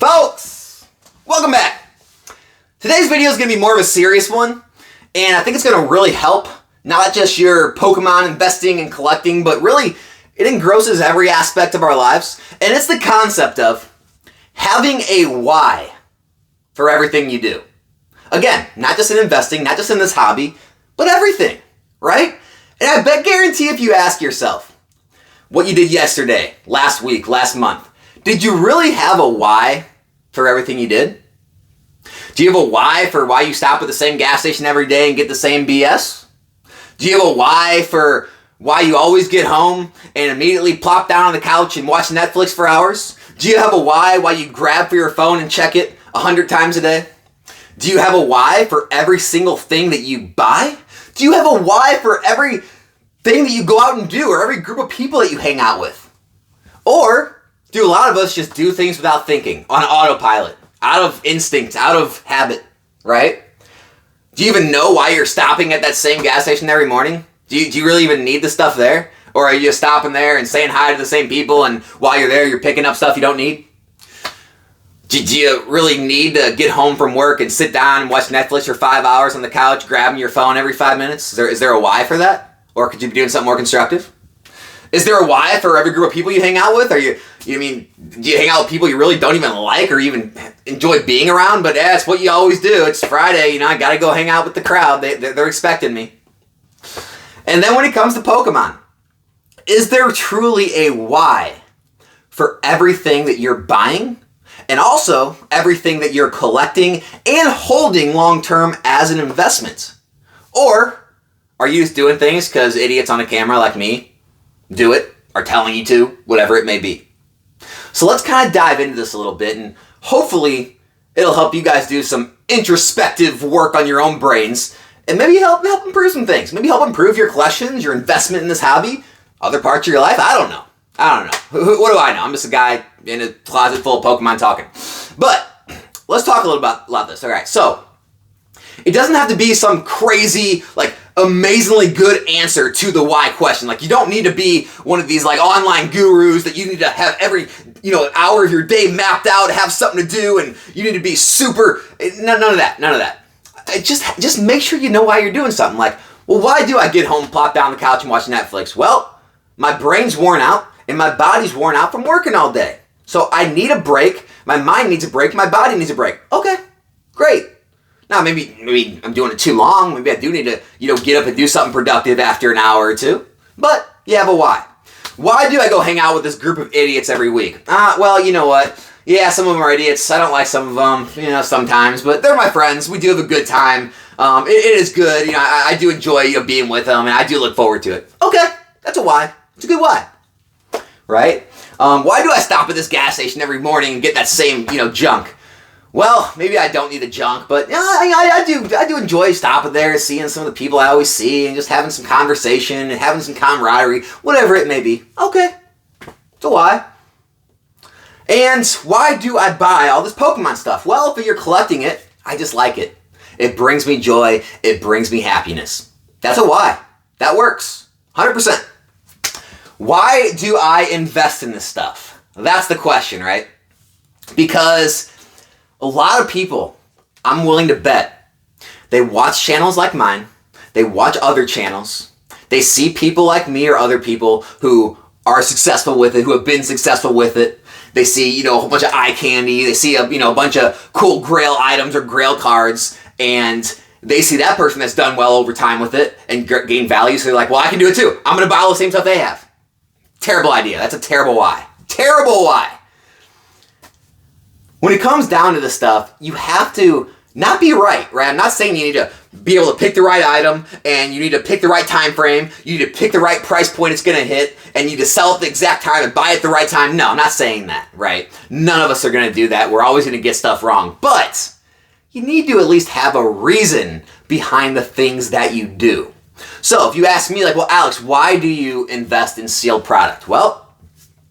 Folks, welcome back. Today's video is going to be more of a serious one, and I think it's going to really help not just your Pokemon investing and collecting, but really it engrosses every aspect of our lives, and it's the concept of having a why for everything you do. Again, not just in investing, not just in this hobby, but everything, right? And I guarantee if you ask yourself what you did yesterday, last week, last month, did you really have a why for everything you did? Do you have a why for why you stop at the same gas station every day and get the same BS? Do you have a why for why you always get home and immediately plop down on the couch and watch Netflix for hours? Do you have a why you grab for your phone and check it 100 times a day? Do you have a why for every single thing that you buy? Do you have a why for every thing that you go out and do, or every group of people that you hang out with? Or do a lot of us just do things without thinking, on autopilot, out of instinct, out of habit, right? Do you even know why you're stopping at that same gas station every morning? Do you really even need the stuff there? Or are you just stopping there and saying hi to the same people, and while you're there, you're picking up stuff you don't need? Do you really need to get home from work and sit down and watch Netflix for 5 hours on the couch, grabbing your phone every 5 minutes? Is there a why for that? Or could you be doing something more constructive? Is there a why for every group of people you hang out with? Do you hang out with people you really don't even like or even enjoy being around? But it's what you always do. It's Friday, I gotta go hang out with the crowd. They're expecting me. And then when it comes to Pokemon, is there truly a why for everything that you're buying? And also everything that you're collecting and holding long-term as an investment? Or are you just doing things because idiots on a camera like me do it, are telling you to, whatever it may be? So let's kind of dive into this a little bit, and hopefully it'll help you guys do some introspective work on your own brains, and maybe help improve some things. Maybe help improve your collections, your investment in this hobby, other parts of your life. I don't know. What do I know? I'm just a guy in a closet full of Pokemon talking. But let's talk a little about this. All right, so it doesn't have to be some crazy, amazingly good answer to the why question. You don't need to be one of these online gurus that you need to have every hour of your day mapped out, have something to do, and you need to be super. None of that. Just make sure you know why you're doing something. Why do I get home, plop down on the couch, and watch Netflix? Well, my brain's worn out and my body's worn out from working all day. So I need a break. My mind needs a break. My body needs a break. Okay, great. Now, maybe I'm doing it too long. Maybe I do need to, get up and do something productive after an hour or two. But you have a why. Why do I go hang out with this group of idiots every week? Well, you know what? Yeah, some of them are idiots. I don't like some of them, sometimes. But they're my friends. We do have a good time. It is good. I do enjoy being with them, and I do look forward to it. Okay, that's a why. It's a good why. Right? Why do I stop at this gas station every morning and get that same, junk? Well, maybe I don't need the junk, but I do enjoy stopping there and seeing some of the people I always see and just having some conversation and having some camaraderie, whatever it may be. Okay, so why? And why do I buy all this Pokemon stuff? Well, if you're collecting it, I just like it. It brings me joy. It brings me happiness. That's a why. That works. 100%. Why do I invest in this stuff? That's the question, right? Because a lot of people, I'm willing to bet, they watch channels like mine, they watch other channels, they see people like me or other people who are successful with it, who have been successful with it. They see, a whole bunch of eye candy, they see a bunch of cool grail items or grail cards, and they see that person that's done well over time with it and gain value, so they're like, well, I can do it too. I'm going to buy all the same stuff they have. Terrible idea. That's a terrible why. Terrible why. When it comes down to this stuff, you have to not be right? I'm not saying you need to be able to pick the right item, and you need to pick the right time frame, you need to pick the right price point it's going to hit, and you need to sell at the exact time and buy at the right time. No, I'm not saying that, right? None of us are going to do that. We're always going to get stuff wrong. But you need to at least have a reason behind the things that you do. So if you ask me, well, Alex, why do you invest in sealed product? Well,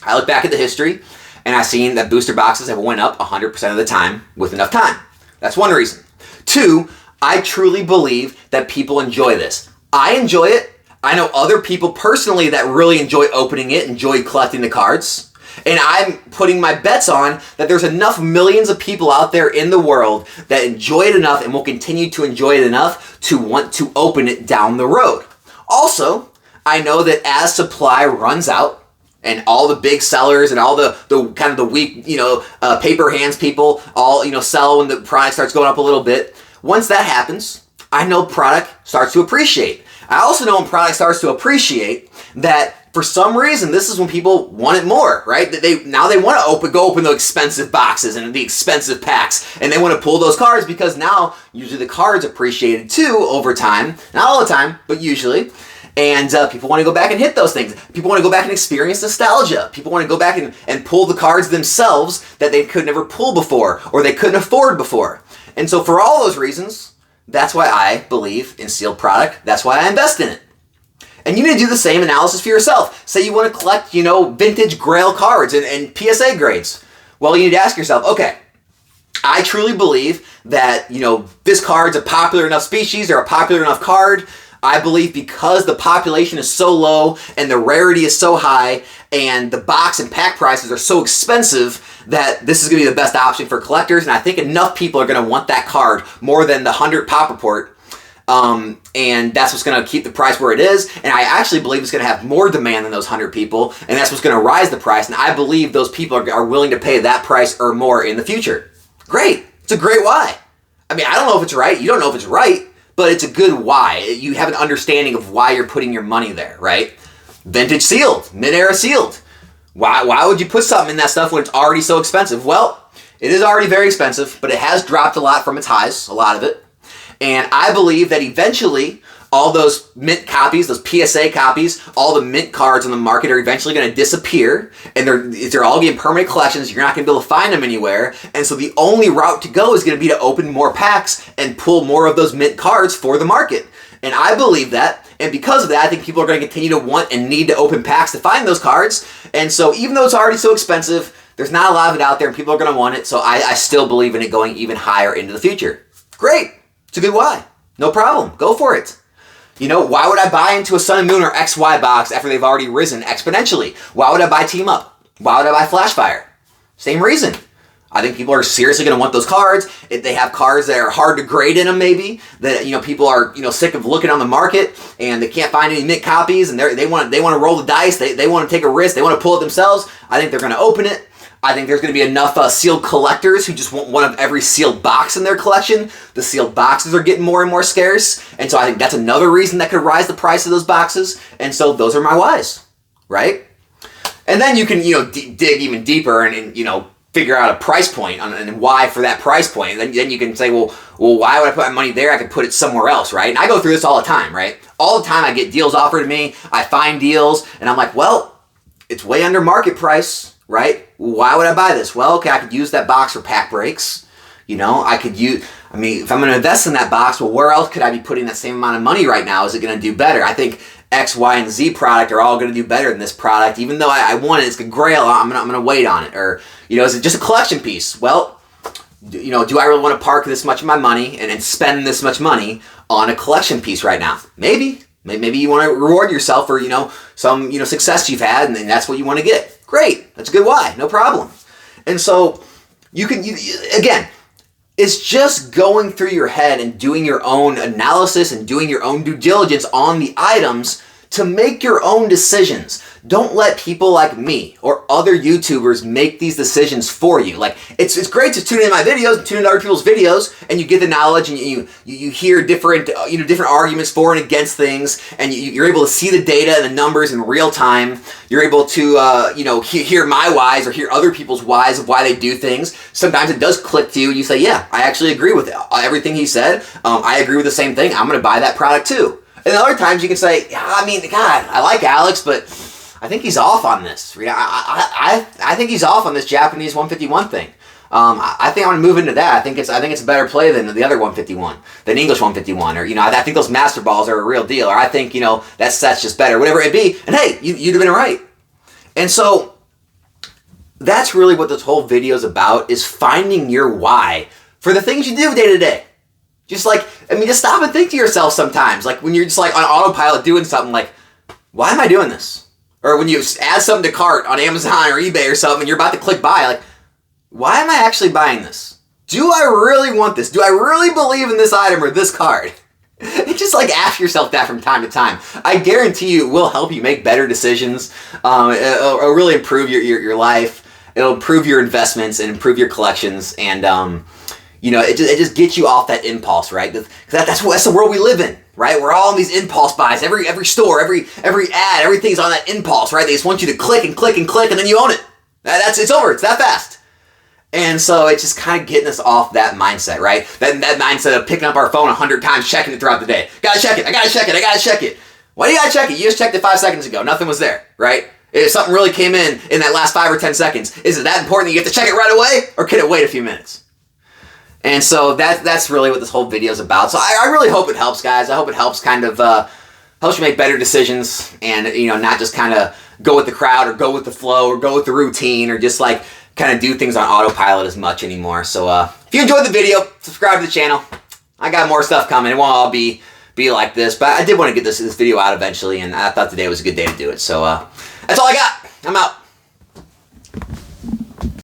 I look back at the history, and I've seen that booster boxes have went up 100% of the time with enough time. That's one reason. Two, I truly believe that people enjoy this. I enjoy it. I know other people personally that really enjoy opening it, enjoy collecting the cards. And I'm putting my bets on that there's enough millions of people out there in the world that enjoy it enough and will continue to enjoy it enough to want to open it down the road. Also, I know that as supply runs out, and all the big sellers and all the kind of the weak, paper hands people all, sell when the product starts going up a little bit. Once that happens, I know product starts to appreciate. I also know when product starts to appreciate that for some reason, this is when people want it more, right? Now they want to go open the expensive boxes and the expensive packs, and they want to pull those cards because now usually the cards appreciated too over time. Not all the time, but usually. And people want to go back and hit those things. People want to go back and experience nostalgia. People want to go back and pull the cards themselves that they could never pull before or they couldn't afford before. And so for all those reasons, that's why I believe in sealed product. That's why I invest in it. And you need to do the same analysis for yourself. Say you want to collect, vintage Grail cards and PSA grades. Well, you need to ask yourself, okay, I truly believe that, this card's a popular enough species or a popular enough card. I believe because the population is so low and the rarity is so high and the box and pack prices are so expensive that this is going to be the best option for collectors. And I think enough people are going to want that card more than the 100 pop report. And that's what's going to keep the price where it is. And I actually believe it's going to have more demand than those 100 people. And that's what's going to rise the price. And I believe those people are willing to pay that price or more in the future. Great. It's a great why. I mean, I don't know if it's right. You don't know if it's right. But it's a good why. You have an understanding of why you're putting your money there, right? Vintage sealed, mid-era sealed. Why would you put something in that stuff when it's already so expensive? Well, it is already very expensive, but it has dropped a lot from its highs, a lot of it. And I believe that eventually all those mint copies, those PSA copies, all the mint cards on the market are eventually going to disappear, and they're all getting permanent collections. You're not going to be able to find them anywhere, and so the only route to go is going to be to open more packs and pull more of those mint cards for the market. And I believe that, and because of that, I think people are going to continue to want and need to open packs to find those cards. And so even though it's already so expensive, there's not a lot of it out there, and people are going to want it, so I still believe in it going even higher into the future. Great. It's a good why. No problem. Go for it. Why would I buy into a Sun and Moon or XY box after they've already risen exponentially? Why would I buy Team Up? Why would I buy Flashfire? Same reason. I think people are seriously going to want those cards. If they have cards that are hard to grade in them, maybe that people are sick of looking on the market and they can't find any mint copies, and they want to roll the dice. They want to take a risk. They want to pull it themselves. I think they're going to open it. I think there's going to be enough sealed collectors who just want one of every sealed box in their collection. The sealed boxes are getting more and more scarce, and so I think that's another reason that could rise the price of those boxes. And so those are my whys, right? And then you can dig even deeper and figure out a price point and why for that price point. And then you can say, well, why would I put my money there? I could put it somewhere else, right? And I go through this all the time, right? All the time I get deals offered to me. I find deals, and I'm like, well, it's way under market price. Right? Why would I buy this? Well, okay, I could use that box for pack breaks. If I'm going to invest in that box, well, where else could I be putting that same amount of money right now? Is it going to do better? I think X, Y, and Z product are all going to do better than this product. Even though I want it, it's a Grail, I'm going to wait on it. Or, is it just a collection piece? Well, do I really want to park this much of my money and spend this much money on a collection piece right now? Maybe. Maybe you want to reward yourself for, some, success you've had, and that's what you want to get. Great. That's a good why. No problem. And so again, it's just going through your head and doing your own analysis and doing your own due diligence on the items to make your own decisions. Don't let people like me or other YouTubers make these decisions for you. Like, it's great to tune in my videos and tune into other people's videos, and you get the knowledge, and you hear different different arguments for and against things, and you're able to see the data and the numbers in real time. You're able to hear my whys or hear other people's whys of why they do things. Sometimes it does click to you, and you say, yeah, I actually agree with everything he said. I agree with the same thing. I'm going to buy that product too. And other times you can say, God, I like Alex, but I think he's off on this. I think he's off on this Japanese 151 thing. I think I want to move into that. I think it's a better play than the other 151, than English 151, or I think those master balls are a real deal, or I think that set's just better, whatever it be. And hey, you'd have been right. And so that's really what this whole video is about: is finding your why for the things you do day to day. Just stop and think to yourself sometimes. Like when you're just on autopilot doing something, like, why am I doing this? Or when you add something to cart on Amazon or eBay or something and you're about to click buy, like, why am I actually buying this? Do I really want this? Do I really believe in this item or this card? Just like ask yourself that from time to time. I guarantee you it will help you make better decisions. It'll really improve your life. It'll improve your investments and improve your collections. And, you know, it just gets you off that impulse, right? Because that's the world we live in, right? We're all on these impulse buys. Every store, every ad, everything's on that impulse, right? They just want you to click and click and click and then you own it. It's over. It's that fast. And so it's just kind of getting us off that mindset, right? That mindset of picking up our phone 100 times, checking it throughout the day. Gotta check it. I gotta check it. I gotta check it. Why do you gotta check it? You just checked it 5 seconds ago. Nothing was there, right? If something really came in that last 5 or 10 seconds, is it that important that you have to check it right away? Or can it wait a few minutes? And so that's really what this whole video is about. So I really hope it helps, guys. I hope it helps kind of, helps you make better decisions and, you know, not just kind of go with the crowd or go with the flow or go with the routine or just like kind of do things on autopilot as much anymore. So if you enjoyed the video, subscribe to the channel. I got more stuff coming. It won't all be like this, but I did want to get this video out eventually, and I thought today was a good day to do it. So that's all I got. I'm out.